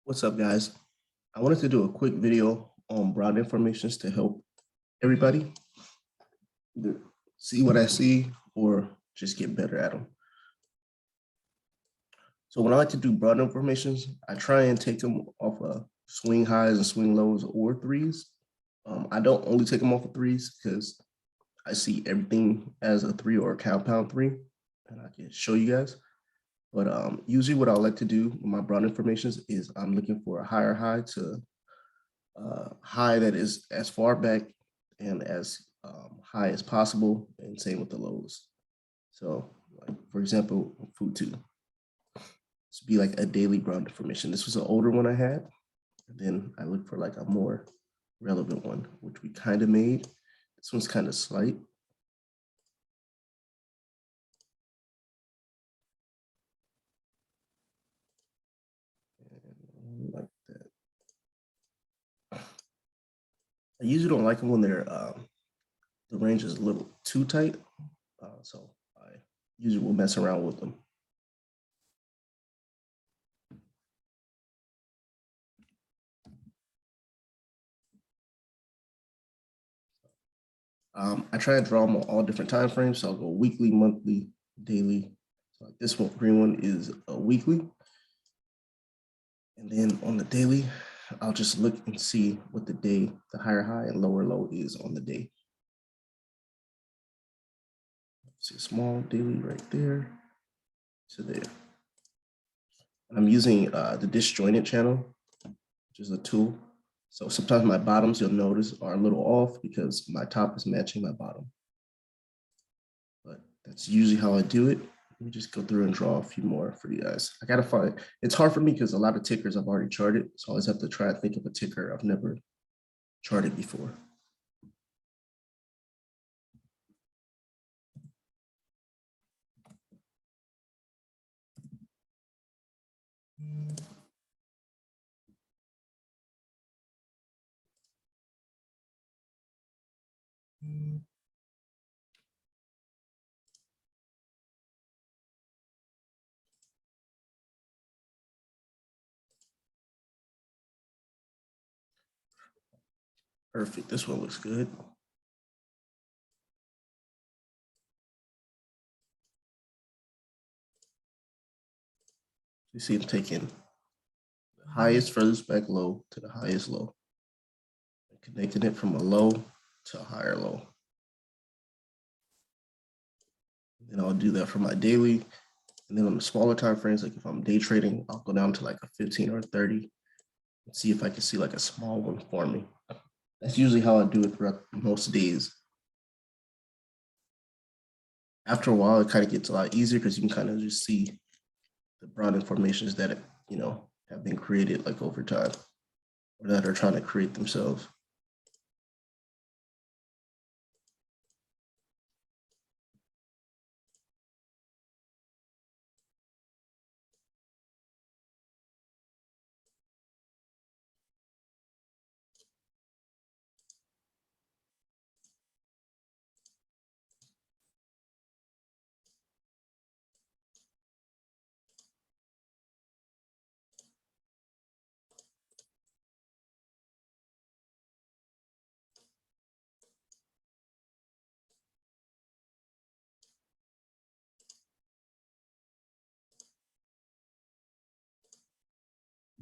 What's up, guys? I wanted to do a quick video on broad informations to help everybody either see what I see or just get better at them. So when I like to do broad informations, I try and take them off of swing highs and swing lows or threes. I don't only take them off of threes because I see everything as a three or a compound three, and I can show you guys. But usually what I like to do with my broad informations is I'm looking for a higher high to high that is as far back and as high as possible, and same with the lows. So, like for example, food two. This would be like a daily ground information. This was an older one I had, and then I looked for like a more relevant one, which we kind of made. This one's kind of slight. And like that. I usually don't like them when they're the range is a little too tight, so I usually will mess around with them. I try to draw them on all different time frames, so I'll go weekly, monthly, daily. So like this one, green one is a weekly, and then on the daily, I'll just look and see what the day, the higher high and lower low is on the day. See a small daily right there to there. And I'm using the disjointed channel, which is a tool. So sometimes my bottoms, you'll notice, are a little off because my top is matching my bottom. But that's usually how I do it. Let me just go through and draw a few more for you guys. I gotta find, it's hard for me because a lot of tickers I've already charted. So I always have to try to think of a ticker I've never charted before. Perfect, this one looks good. You see I'm taking the highest furthest back low to the highest low, and connecting it from a low to a higher low. And then I'll do that for my daily. And then on the smaller time frames, like if I'm day trading, I'll go down to like a 15 or 30 and see if I can see like a small one for me. That's usually how I do it throughout most days. After a while, it kind of gets a lot easier because you can kind of just see the broad informations that, have been created like over time or that are trying to create themselves.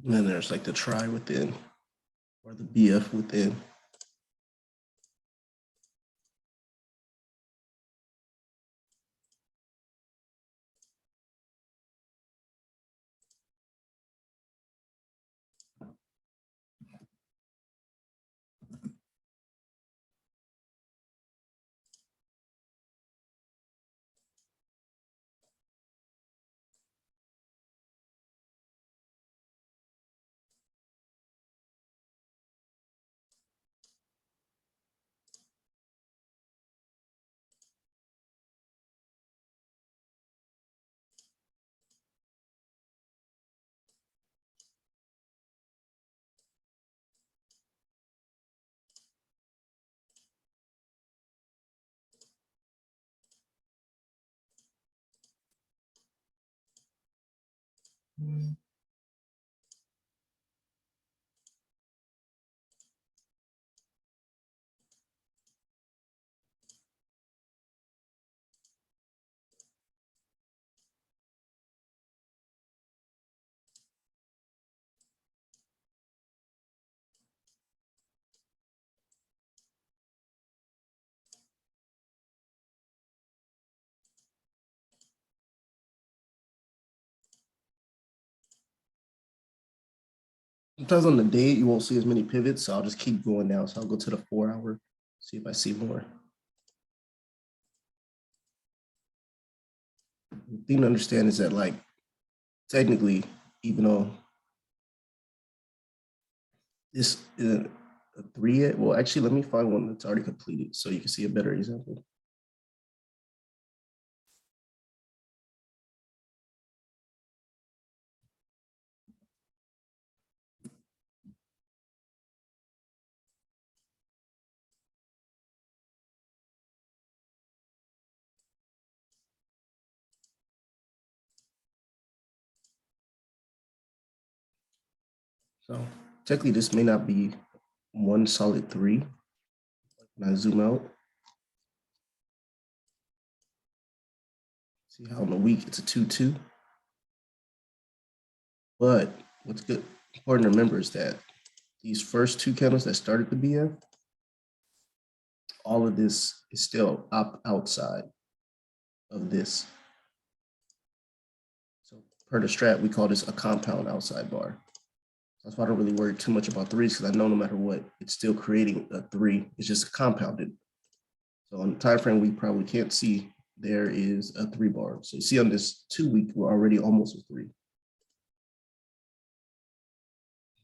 And then there's like the try within or the BF within. Sometimes on the day, you won't see as many pivots, so I'll just keep going down. So I'll go to the 4 hour, see if I see more. The thing to understand is that, like, technically, even though this isn't a 3 yet, well, actually, let me find one that's already completed so you can see a better example. So technically, this may not be one solid 3. When I zoom out, see how in the week it's a 2-2. But what's good, important to remember is that these first 2 candles that started the BF, all of this is still up outside of this. So per the strat, we call this a compound outside bar. That's why I don't really worry too much about 3s, because I know no matter what, it's still creating a 3. It's just compounded. So on the time frame, we probably can't see there is a 3 bar. So you see on this 2 week, we're already almost a 3.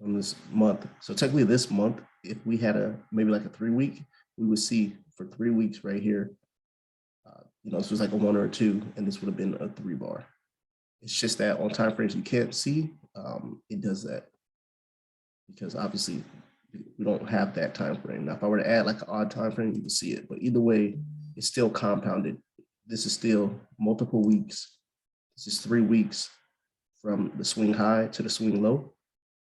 On this month. So technically this month, if we had maybe like a 3 week, we would see for 3 weeks right here, this was like a 1 or a 2, and this would have been a 3 bar. It's just that on time frames you can't see, it does that because obviously we don't have that time frame. Now, if I were to add like an odd time frame, you can see it, but either way, it's still compounded. This is still multiple weeks. This is 3 weeks from the swing high to the swing low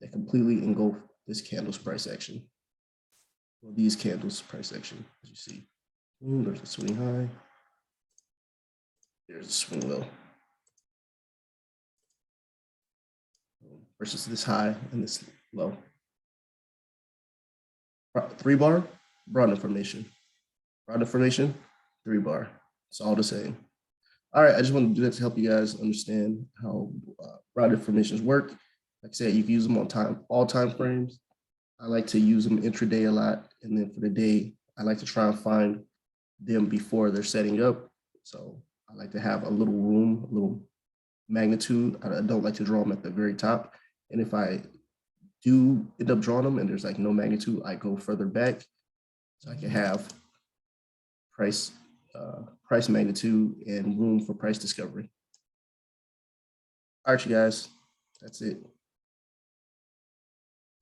that completely engulf this candle's price action. Well, these candles price action, as you see. There's a swing high. There's a swing low. Versus this high and this low. 3 bar, broad information. Broad information, 3 bar. It's all the same. All right, I just want to do that to help you guys understand how broad informations work. Like I said, you can use them on all time frames. I like to use them intraday a lot. And then for the day, I like to try and find them before they're setting up. So I like to have a little room, a little magnitude. I don't like to draw them at the very top. And if I do end up drawing them and there's like no magnitude, I go further back so I can have price magnitude and room for price discovery. All right, you guys, that's it.